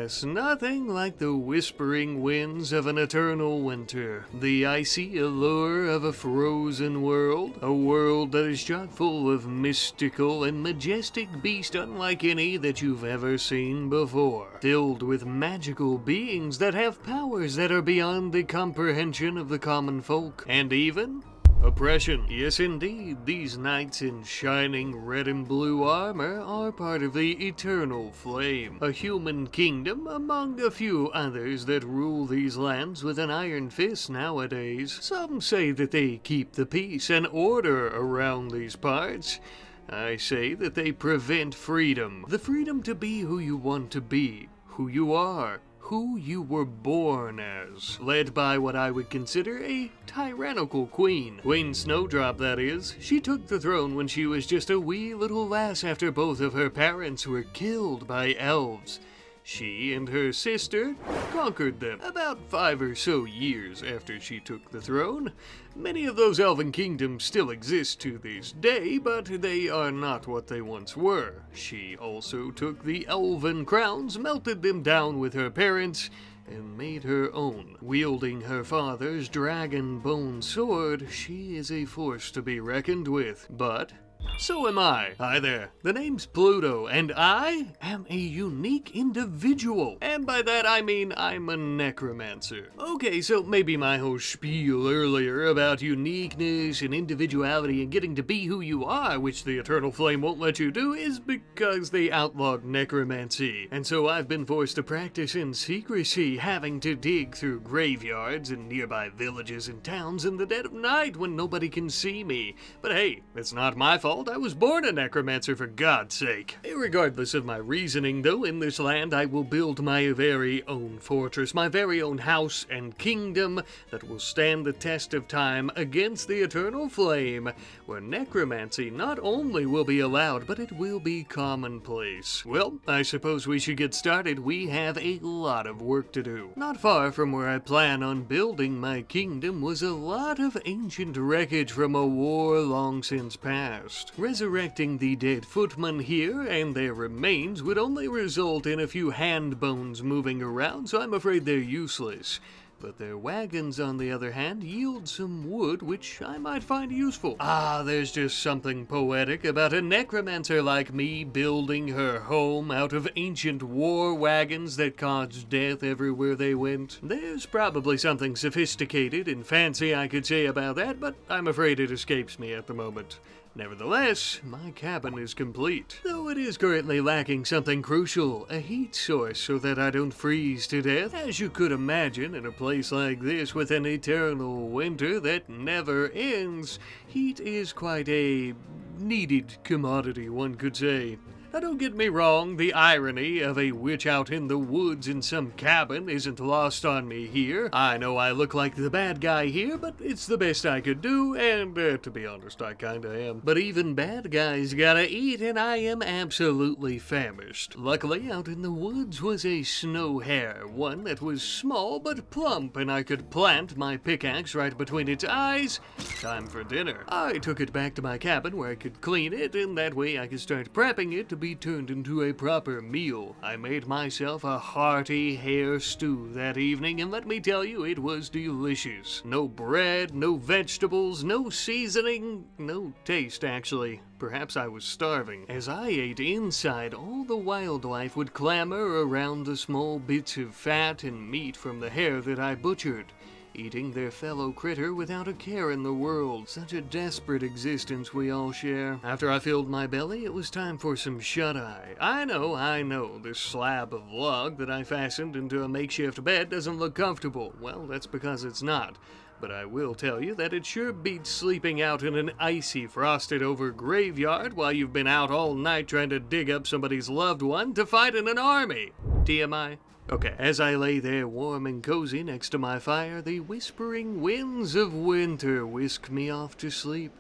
yes, nothing like the whispering winds of an eternal winter, the icy allure of a frozen world, a world that is chock full of mystical and majestic beasts unlike any that you've ever seen before, filled with magical beings that have powers that are beyond the comprehension of the common folk, and even oppression. Yes, indeed, these knights in shining red and blue armor are part of the Eternal Flame, a human kingdom among a few others that rule these lands with an iron fist nowadays. Some say that they keep the peace and order around these parts. I say that they prevent freedom, the freedom to be who you want to be, who you are, who you were born as, led by what I would consider a tyrannical queen. Queen Snowdrop, that is. She took the throne when she was just a wee little lass after both of her parents were killed by elves. She and her sister conquered them about 5 or so years after she took the throne. Many of those elven kingdoms still exist to this day, but they are not what they once were. She also took the elven crowns, melted them down with her parents, and made her own. Wielding her father's dragon bone sword, she is a force to be reckoned with. But so am I. Hi there. The name's Pluto, and I am a unique individual. And by that I mean I'm a necromancer. Okay, so maybe my whole spiel earlier about uniqueness and individuality and getting to be who you are, which the Eternal Flame won't let you do, is because they outlawed necromancy. And so I've been forced to practice in secrecy, having to dig through graveyards and nearby villages and towns in the dead of night when nobody can see me. But hey, it's not my fault. I was born a necromancer, for God's sake. Regardless of my reasoning, though, in this land I will build my very own fortress, my very own house and kingdom that will stand the test of time against the Eternal Flame, where necromancy not only will be allowed, but it will be commonplace. Well, I suppose we should get started. We have a lot of work to do. Not far from where I plan on building my kingdom was a lot of ancient wreckage from a war long since past. Resurrecting the dead footmen here and their remains would only result in a few hand bones moving around, so I'm afraid they're useless. But their wagons, on the other hand, yield some wood, which I might find useful. There's just something poetic about a necromancer like me building her home out of ancient war wagons that caused death everywhere they went. There's probably something sophisticated and fancy I could say about that, but I'm afraid it escapes me at the moment. Nevertheless, my cabin is complete, though it is currently lacking something crucial, a heat source so that I don't freeze to death. As you could imagine, in a place like this with an eternal winter that never ends, heat is quite a needed commodity, one could say. Now don't get me wrong, the irony of a witch out in the woods in some cabin isn't lost on me here. I know I look like the bad guy here, but it's the best I could do, and to be honest, I kinda am. But even bad guys gotta eat, and I am absolutely famished. Luckily, out in the woods was a snow hare, one that was small but plump, and I could plant my pickaxe right between its eyes. Time for dinner. I took it back to my cabin where I could clean it, and that way I could start prepping it to be turned into a proper meal. I made myself a hearty hare stew that evening, and let me tell you, it was delicious. No bread, no vegetables, no seasoning, no taste actually. Perhaps I was starving. As I ate inside, all the wildlife would clamor around the small bits of fat and meat from the hare that I butchered, eating their fellow critter without a care in the world. Such a desperate existence we all share. After I filled my belly, it was time for some shut-eye. I know, this slab of log that I fastened into a makeshift bed doesn't look comfortable. Well, that's because it's not. But I will tell you that it sure beats sleeping out in an icy, frosted-over graveyard while you've been out all night trying to dig up somebody's loved one to fight in an army. TMI? Okay, as I lay there warm and cozy next to my fire, the whispering winds of winter whisked me off to sleep.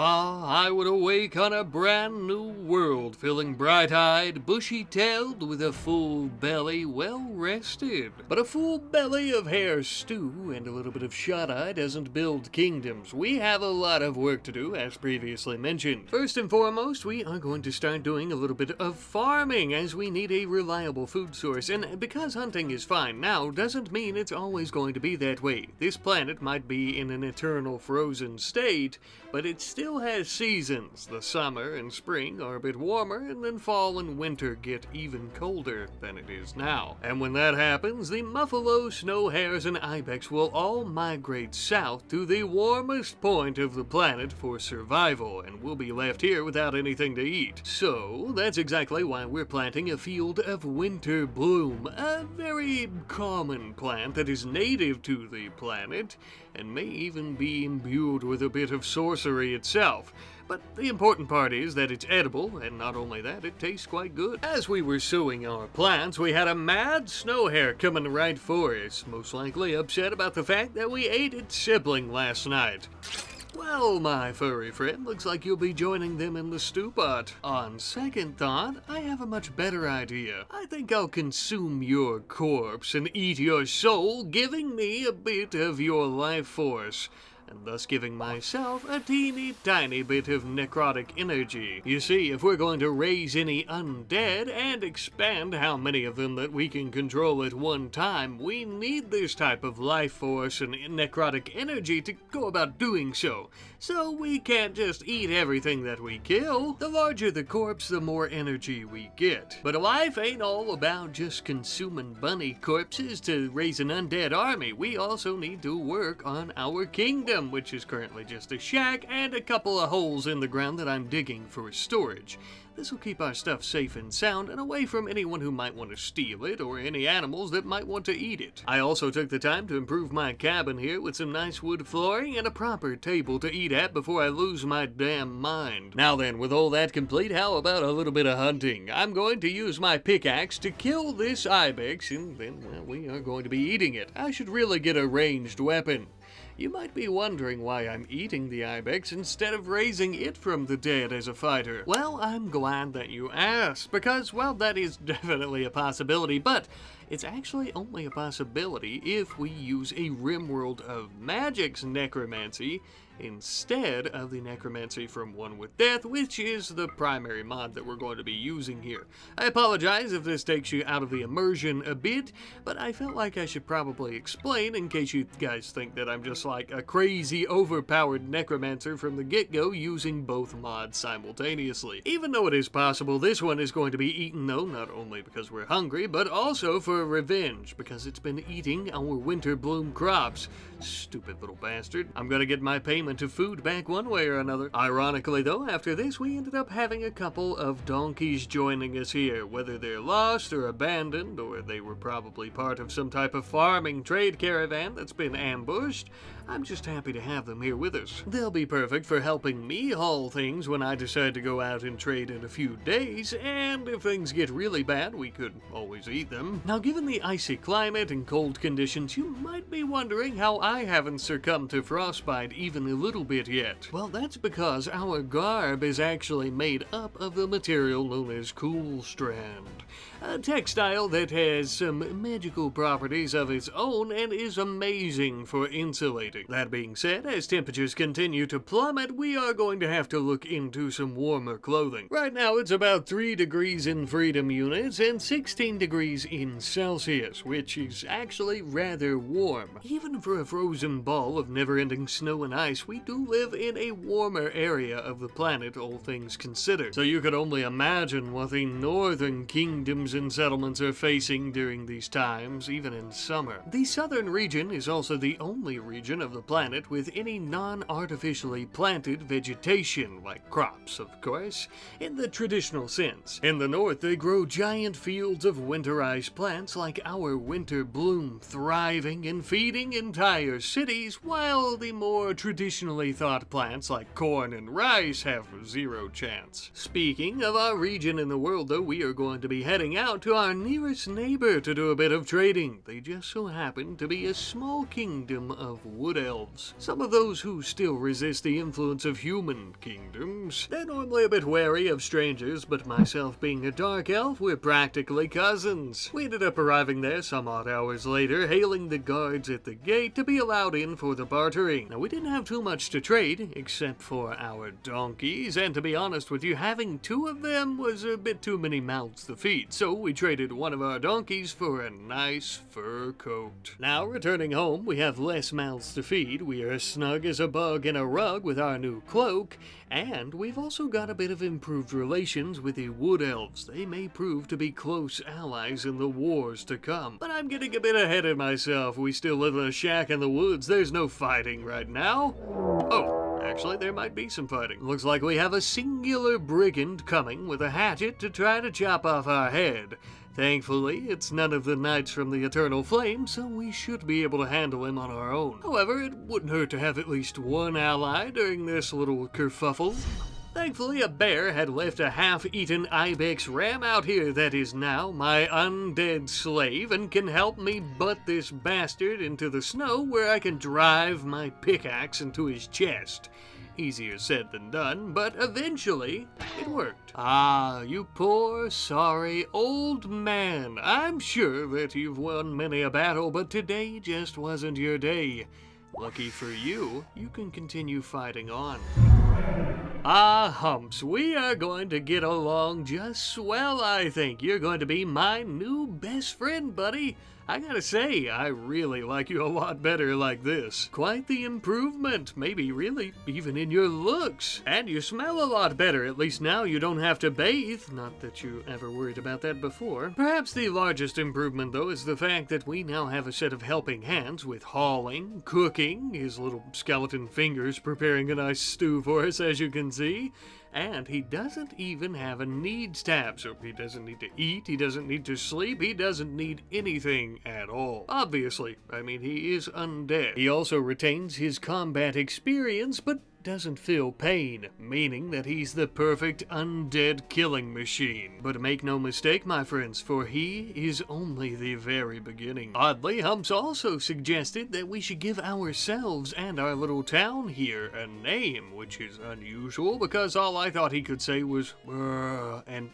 Ah, I would awake on a brand new world, feeling bright-eyed, bushy-tailed, with a full belly, well-rested. But a full belly of hair stew and a little bit of shut-eye doesn't build kingdoms. We have a lot of work to do, as previously mentioned. First and foremost, we are going to start doing a little bit of farming, as we need a reliable food source. And because hunting is fine now, doesn't mean it's always going to be that way. This planet might be in an eternal frozen state, but it still has seasons. The summer and spring are a bit warmer, and then fall and winter get even colder than it is now. And when that happens, the muffalo, snow hares, and ibex will all migrate south to the warmest point of the planet for survival, and we'll be left here without anything to eat. So that's exactly why we're planting a field of winter bloom, a very common plant that is native to the planet, and may even be imbued with a bit of sorcery itself. But the important part is that it's edible, and not only that, it tastes quite good. As we were sowing our plants, we had a mad snow hare coming right for us, most likely upset about the fact that we ate its sibling last night. Well, my furry friend, looks like you'll be joining them in the stew pot. On second thought, I have a much better idea. I think I'll consume your corpse and eat your soul, giving me a bit of your life force, and thus giving myself a teeny tiny bit of necrotic energy. You see, if we're going to raise any undead and expand how many of them that we can control at one time, we need this type of life force and necrotic energy to go about doing so. So we can't just eat everything that we kill. The larger the corpse, the more energy we get. But life ain't all about just consuming bunny corpses to raise an undead army. We also need to work on our kingdom, which is currently just a shack and a couple of holes in the ground that I'm digging for storage. This will keep our stuff safe and sound and away from anyone who might want to steal it or any animals that might want to eat it. I also took the time to improve my cabin here with some nice wood flooring and a proper table to eat at before I lose my damn mind. Now then, with all that complete, how about a little bit of hunting? I'm going to use my pickaxe to kill this ibex, and then, well, we are going to be eating it. I should really get a ranged weapon. You might be wondering why I'm eating the ibex instead of raising it from the dead as a fighter. Well, I'm glad that you asked, because, well, that is definitely a possibility, but it's actually only a possibility if we use a RimWorld of Magic's Necromancy instead of the Necromancy from One with Death, which is the primary mod that we're going to be using here. I apologize if this takes you out of the immersion a bit, but I felt like I should probably explain in case you guys think that I'm just like a crazy overpowered Necromancer from the get-go using both mods simultaneously. Even though it is possible this one is going to be eaten though, not only because we're hungry, but also for revenge, because it's been eating our winter bloom crops. Stupid little bastard. I'm gonna get my payment of food back one way or another. Ironically though, after this we ended up having a couple of donkeys joining us here. Whether they're lost or abandoned, or they were probably part of some type of farming trade caravan that's been ambushed, I'm just happy to have them here with us. They'll be perfect for helping me haul things when I decide to go out and trade in a few days, and if things get really bad, we could always eat them. Now, given the icy climate and cold conditions, you might be wondering how I haven't succumbed to frostbite even a little bit yet. Well, that's because our garb is actually made up of the material known as cool strand, a textile that has some magical properties of its own and is amazing for insulating. That being said, as temperatures continue to plummet, we are going to have to look into some warmer clothing. Right now it's about 3 degrees in freedom units and 16 degrees in Celsius, which is actually rather warm. Even for a frozen ball of never-ending snow and ice, we do live in a warmer area of the planet, all things considered. So you could only imagine what the northern kingdoms and settlements are facing during these times, even in summer. The southern region is also the only region of the planet with any non-artificially planted vegetation, like crops, of course, in the traditional sense. In the north, they grow giant fields of winterized plants plants like our winter bloom thriving and feeding entire cities, while the more traditionally thought plants like corn and rice have zero chance. Speaking of our region in the world though, we are going to be heading out to our nearest neighbor to do a bit of trading. They just so happen to be a small kingdom of wood elves. Some of those who still resist the influence of human kingdoms. They're normally a bit wary of strangers, but myself being a dark elf, we're practically cousins. We ended up arriving there some odd hours later, hailing the guards at the gate to be allowed in for the bartering. Now, we didn't have too much to trade, except for our donkeys, and to be honest with you, having two of them was a bit too many mouths to feed, so we traded one of our donkeys for a nice fur coat. Now, returning home, we have less mouths to feed, we are as snug as a bug in a rug with our new cloak, and we've also got a bit of improved relations with the wood elves. They may prove to be close allies in the wars to come. But I'm getting a bit ahead of myself. We still live in a shack in the woods. There's no fighting right now. Oh, actually, there might be some fighting. Looks like we have a singular brigand coming with a hatchet to try to chop off our head. Thankfully, it's none of the knights from the Eternal Flame, so we should be able to handle him on our own. However, it wouldn't hurt to have at least one ally during this little kerfuffle. Thankfully, a bear had left a half-eaten ibex ram out here that is now my undead slave and can help me butt this bastard into the snow where I can drive my pickaxe into his chest. Easier said than done, but eventually it worked. Ah, you poor, sorry old man. I'm sure that you've won many a battle, but today just wasn't your day. Lucky for you, you can continue fighting on. Ah, Humps, we are going to get along just swell, I think. You're going to be my new best friend, buddy. I gotta say, I really like you a lot better like this. Quite the improvement, maybe really even in your looks. And you smell a lot better, at least now you don't have to bathe. Not that you ever worried about that before. Perhaps the largest improvement, though, is the fact that we now have a set of helping hands with hauling, cooking, his little skeleton fingers preparing a nice stew for us, as you can see. And he doesn't even have a needs tab, so he doesn't need to eat, he doesn't need to sleep, he doesn't need anything at all. Obviously, I mean, he is undead. He also retains his combat experience, but doesn't feel pain, meaning that he's the perfect undead killing machine. But make no mistake, my friends, for he is only the very beginning. Oddly, Humps also suggested that we should give ourselves and our little town here a name, which is unusual because all I thought he could say was and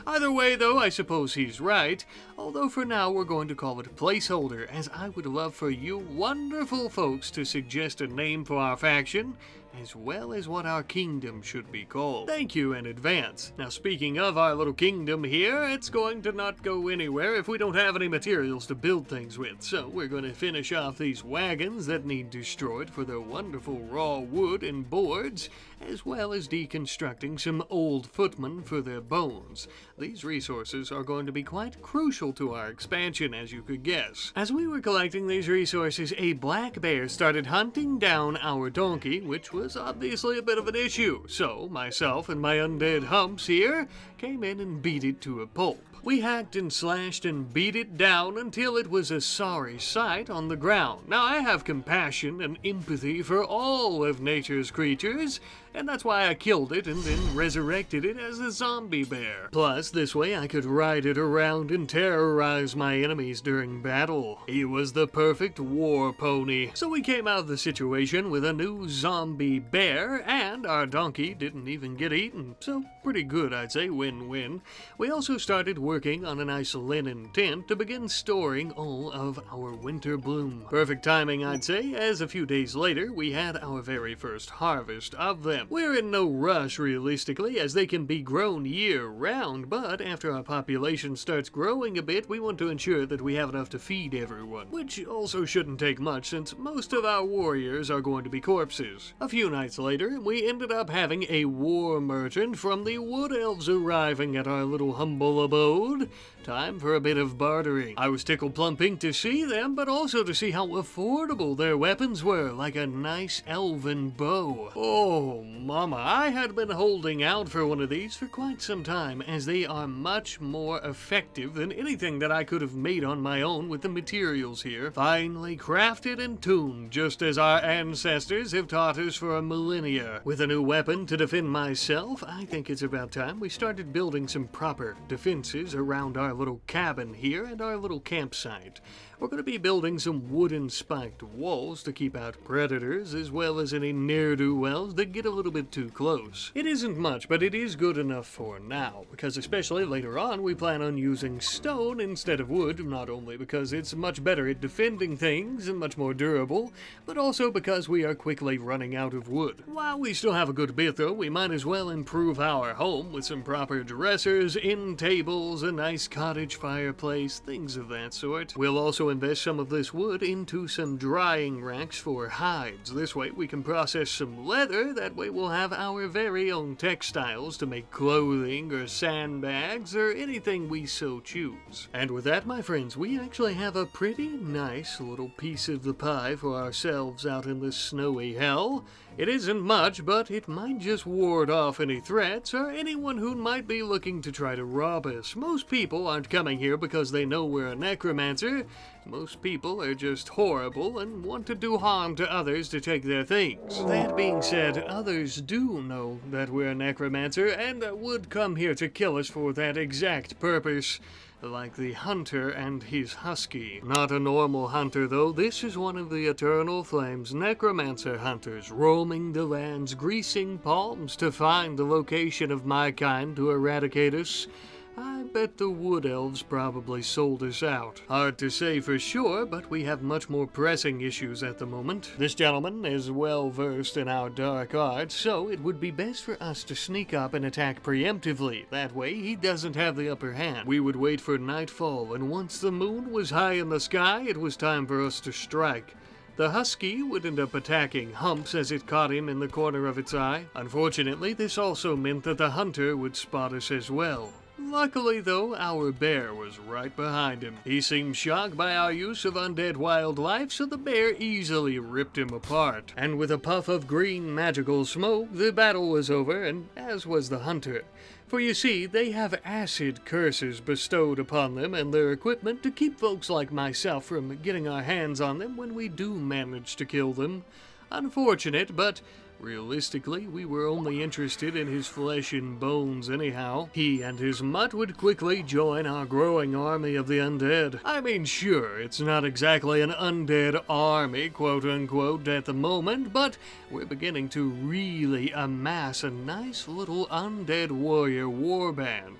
Either way, though, I suppose he's right, although for now we're going to call it a placeholder, as I would love for you wonderful folks to suggest a name for our faction, as well as what our kingdom should be called. Thank you in advance. Now, speaking of our little kingdom here, it's going to not go anywhere if we don't have any materials to build things with, so we're going to finish off these wagons that need destroyed for their wonderful raw wood and boards, as well as deconstructing some old footmen for their bones. These resources are going to be quite crucial to our expansion, as you could guess. As we were collecting these resources, a black bear started hunting down our donkey, which was obviously a bit of an issue. So, myself and my undead Humps here came in and beat it to a pulp. We hacked and slashed and beat it down until it was a sorry sight on the ground. Now, I have compassion and empathy for all of nature's creatures, and that's why I killed it and then resurrected it as a zombie bear. Plus, this way I could ride it around and terrorize my enemies during battle. He was the perfect war pony. So we came out of the situation with a new zombie bear, and our donkey didn't even get eaten. So, pretty good, I'd say, win-win. We also started working on a nice linen tent to begin storing all of our winter bloom. Perfect timing, I'd say, as a few days later we had our very first harvest of them. We're in no rush, realistically, as they can be grown year-round, but after our population starts growing a bit, we want to ensure that we have enough to feed everyone, which also shouldn't take much since most of our warriors are going to be corpses. A few nights later, we ended up having a war merchant from the Wood Elves arriving at our little humble abode. mode. Time for a bit of bartering. I was tickled plum pink to see them, but also to see how affordable their weapons were, like a nice elven bow. Oh, mama, I had been holding out for one of these for quite some time, as they are much more effective than anything that I could have made on my own with the materials here. Finely crafted and tuned, just as our ancestors have taught us for a millennia. With a new weapon to defend myself, I think it's about time we started building some proper defenses around our little cabin here and our little campsite. We're going to be building some wooden spiked walls to keep out predators, as well as any ne'er-do-wells that get a little bit too close. It isn't much, but it is good enough for now, because especially later on we plan on using stone instead of wood, not only because it's much better at defending things and much more durable, but also because we are quickly running out of wood. While we still have a good bit though, we might as well improve our home with some proper dressers, end tables, a nice cottage fireplace, things of that sort. We'll also invest some of this wood into some drying racks for hides. This way we can process some leather, that way we'll have our very own textiles to make clothing or sandbags or anything we so choose. And with that, my friends, we actually have a pretty nice little piece of the pie for ourselves out in this snowy hell. It isn't much, but it might just ward off any threats or anyone who might be looking to try to rob us. Most people aren't coming here because they know we're a necromancer. Most people are just horrible and want to do harm to others to take their things. That being said, others do know that we're a necromancer and would come here to kill us for that exact purpose. Like the hunter and his husky. Not a normal hunter though, this is one of the Eternal Flame's necromancer hunters, roaming the lands, greasing palms to find the location of my kind to eradicate us. I bet the wood elves probably sold us out. Hard to say for sure, but we have much more pressing issues at the moment. This gentleman is well versed in our dark arts, so it would be best for us to sneak up and attack preemptively. That way he doesn't have the upper hand. We would wait for nightfall, and once the moon was high in the sky, it was time for us to strike. The husky would end up attacking Humps as it caught him in the corner of its eye. Unfortunately, this also meant that the hunter would spot us as well. Luckily, though, our bear was right behind him. He seemed shocked by our use of undead wildlife, so the bear easily ripped him apart. And with a puff of green magical smoke, the battle was over, and as was the hunter. For you see, they have acid curses bestowed upon them and their equipment to keep folks like myself from getting our hands on them when we do manage to kill them. Unfortunate, but realistically, we were only interested in his flesh and bones anyhow. He and his mutt would quickly join our growing army of the undead. I mean, sure, it's not exactly an undead army, quote-unquote, at the moment, but we're beginning to really amass a nice little undead warrior warband.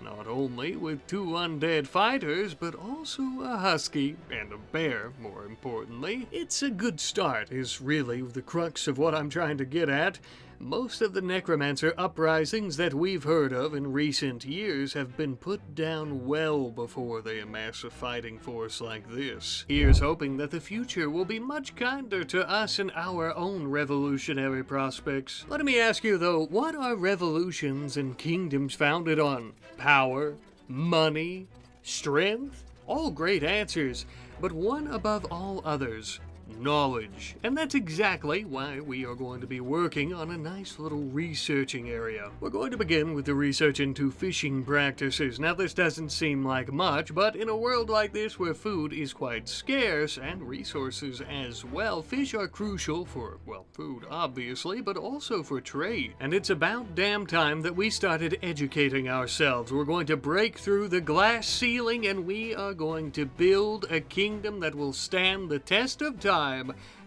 Not only with 2 undead fighters, but also a husky and a bear, more importantly. It's a good start, is really the crux of what I'm trying to get at. Most of the necromancer uprisings that we've heard of in recent years have been put down well before they amass a fighting force like this. Here's hoping that the future will be much kinder to us and our own revolutionary prospects. Let me ask you though, what are revolutions and kingdoms founded on? Power? Money? Strength? All great answers, but one above all others: knowledge. And that's exactly why we are going to be working on a nice little researching area. We're going to begin with the research into fishing practices. Now this doesn't seem like much, but in a world like this where food is quite scarce and resources as well, fish are crucial for, well, food obviously, but also for trade. And it's about damn time that we started educating ourselves. We're going to break through the glass ceiling and we are going to build a kingdom that will stand the test of time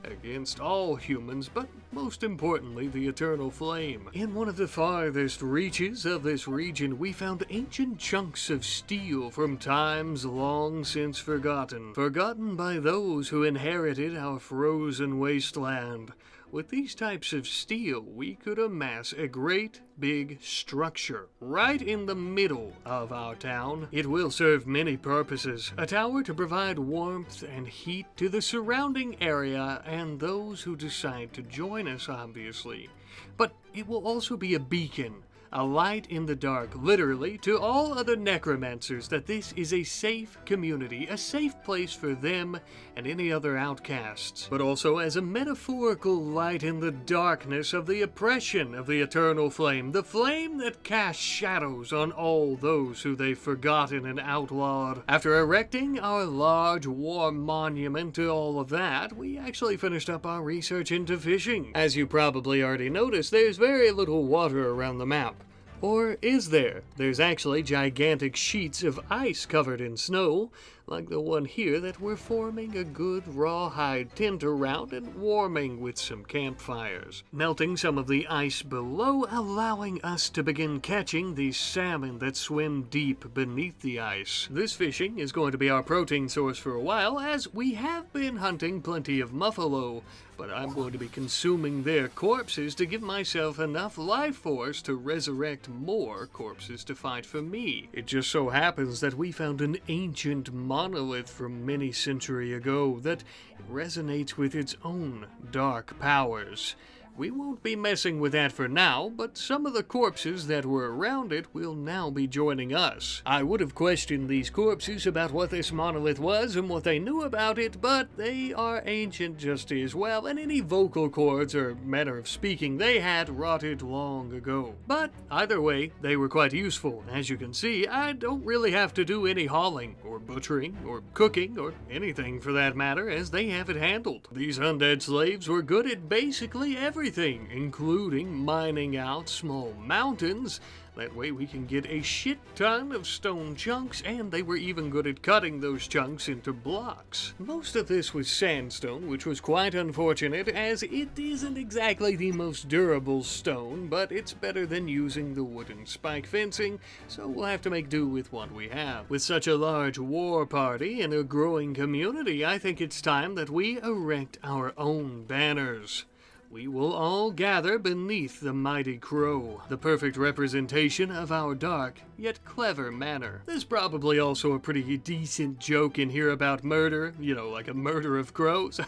against all humans, but most importantly, the Eternal Flame. In one of the farthest reaches of this region, we found ancient chunks of steel from times long since forgotten by those who inherited our frozen wasteland. With these types of steel, we could amass a great big structure right in the middle of our town. It will serve many purposes. A tower to provide warmth and heat to the surrounding area and those who decide to join us, obviously. But it will also be a beacon, a light in the dark, literally, to all other necromancers that this is a safe community, a safe place for them and any other outcasts, but also as a metaphorical light in the darkness of the oppression of the eternal flame, the flame that casts shadows on all those who they've forgotten and outlawed. After erecting our large war monument to all of that, we actually finished up our research into fishing. As you probably already noticed, there's very little water around the map. Or is there? There's actually gigantic sheets of ice covered in snow, like the one here that we're forming a good rawhide tent around and warming with some campfires, melting some of the ice below, allowing us to begin catching these salmon that swim deep beneath the ice. This fishing is going to be our protein source for a while, as we have been hunting plenty of muffalo, but I'm going to be consuming their corpses to give myself enough life force to resurrect more corpses to fight for me. It just so happens that we found an ancient monolith from many centuries ago that resonates with its own dark powers. We won't be messing with that for now, but some of the corpses that were around it will now be joining us. I would have questioned these corpses about what this monolith was and what they knew about it, but they are ancient just as well, and any vocal cords or manner of speaking they had rotted long ago. But either way, they were quite useful. As you can see, I don't really have to do any hauling, or butchering, or cooking, or anything for that matter, as they have it handled. These undead slaves were good at basically everything, including mining out small mountains. That way we can get a shit ton of stone chunks, and they were even good at cutting those chunks into blocks. Most of this was sandstone, which was quite unfortunate, as it isn't exactly the most durable stone, but it's better than using the wooden spike fencing, so we'll have to make do with what we have. With such a large war party and a growing community, I think it's time that we erect our own banners. We will all gather beneath the mighty crow, the perfect representation of our dark, yet clever manner. There's probably also a pretty decent joke in here about murder, you know, like a murder of crows.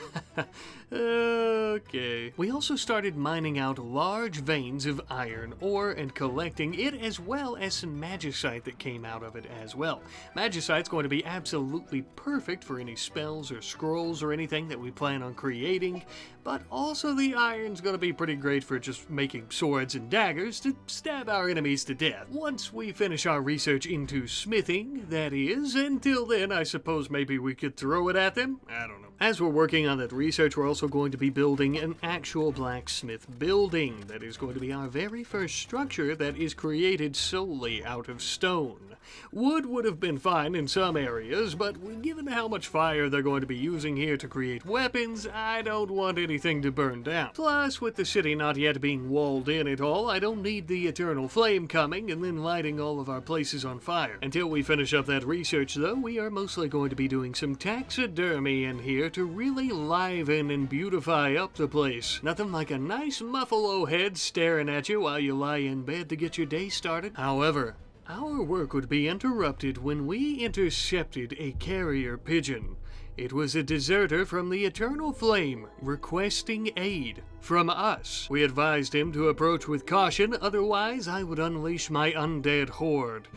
Okay. We also started mining out large veins of iron ore and collecting it, as well as some magicite that came out of it as well. Magicite's going to be absolutely perfect for any spells or scrolls or anything that we plan on creating, but also the iron's going to be pretty great for just making swords and daggers to stab our enemies to death. Once we finish our research into smithing, that is. Until then, I suppose maybe we could throw it at them? I don't know. As we're working on that research, we're also going to be building an actual blacksmith building. That is going to be our very first structure that is created solely out of stone. Wood would have been fine in some areas, but given how much fire they're going to be using here to create weapons, I don't want anything to burn down. Plus, with the city not yet being walled in at all, I don't need the eternal flame coming and then lighting all of our places on fire. Until we finish up that research, though, we are mostly going to be doing some taxidermy in here to really liven and beautify up the place. Nothing like a nice muffalo head staring at you while you lie in bed to get your day started. However, our work would be interrupted when we intercepted a carrier pigeon. It was a deserter from the Eternal Flame, requesting aid from us. We advised him to approach with caution, otherwise I would unleash my undead horde.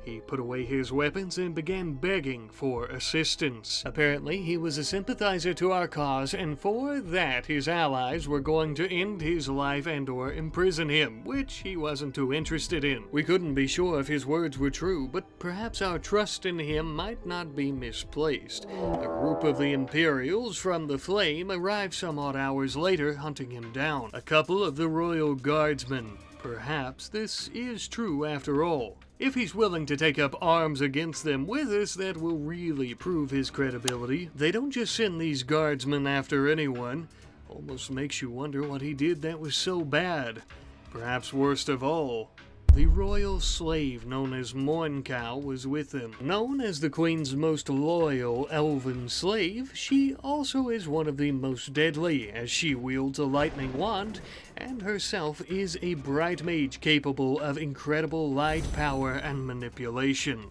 He put away his weapons and began begging for assistance. Apparently, he was a sympathizer to our cause, and for that his allies were going to end his life and/or imprison him, which he wasn't too interested in. We couldn't be sure if his words were true, but perhaps our trust in him might not be misplaced. A group of the Imperials from the Flame arrived some odd hours later, hunting him down. A couple of the Royal Guardsmen. Perhaps this is true after all. If he's willing to take up arms against them with us, that will really prove his credibility. They don't just send these guardsmen after anyone. Almost makes you wonder what he did that was so bad. Perhaps worst of all, the royal slave known as Mourncow was with them. Known as the Queen's most loyal elven slave, she also is one of the most deadly, as she wields a lightning wand, and herself is a bright mage capable of incredible light power and manipulation.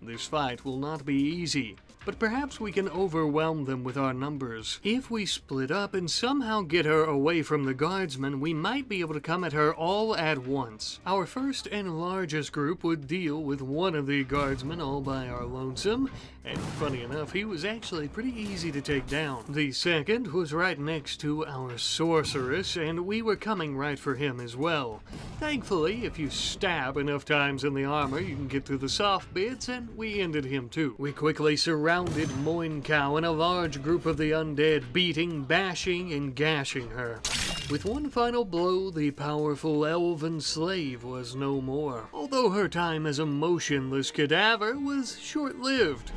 This fight will not be easy. but perhaps we can overwhelm them with our numbers. If we split up and somehow get her away from the guardsmen, we might be able to come at her all at once. Our first and largest group would deal with one of the guardsmen all by our lonesome, and funny enough, he was actually pretty easy to take down. The second was right next to our sorceress, and we were coming right for him as well. Thankfully, if you stab enough times in the armor, you can get through the soft bits, and we ended him too. We quickly surrounded Moincow and a large group of the undead, beating, bashing, and gashing her. With one final blow, the powerful elven slave was no more, although her time as a motionless cadaver was short-lived.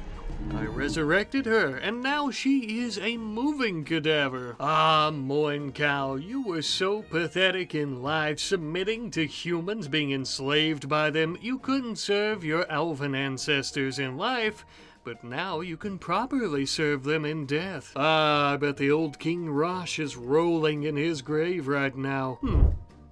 I resurrected her, and now she is a moving cadaver. Ah, Moincow, you were so pathetic in life, submitting to humans, being enslaved by them. You couldn't serve your elven ancestors in life, but now you can properly serve them in death. Ah, I bet the old King Rosh is rolling in his grave right now.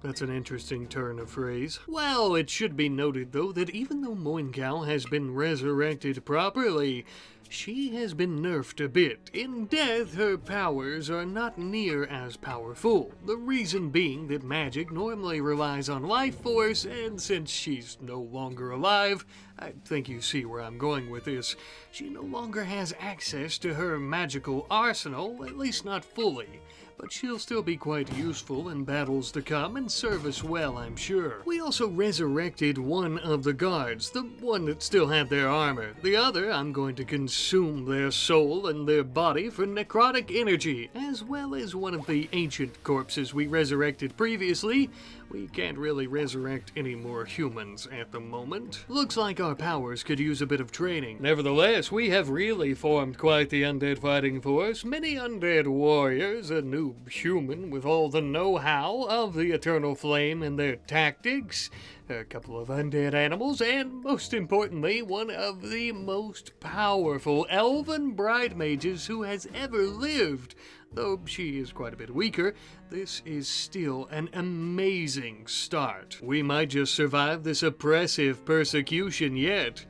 That's an interesting turn of phrase. Well, it should be noted, though, that even though Moincow has been resurrected properly, she has been nerfed a bit. In death, her powers are not near as powerful. The reason being that magic normally relies on life force, and since she's no longer alive, I think you see where I'm going with this, she no longer has access to her magical arsenal, at least not fully. But she'll still be quite useful in battles to come and serve us well, I'm sure. We also resurrected one of the guards, the one that still had their armor. The other, I'm going to consume their soul and their body for necrotic energy, as well as one of the ancient corpses we resurrected previously. We can't really resurrect any more humans at the moment. Looks like our powers could use a bit of training. Nevertheless, we have really formed quite the undead fighting force. Many undead warriors, a new human with all the know-how of the Eternal Flame and their tactics, a couple of undead animals, and most importantly, one of the most powerful elven bride mages who has ever lived. Though she is quite a bit weaker, this is still an amazing start. We might just survive this oppressive persecution yet.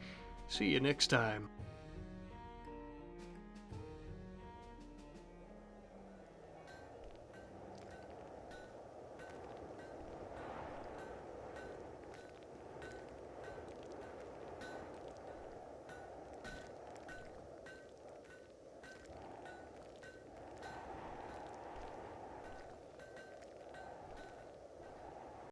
See you next time.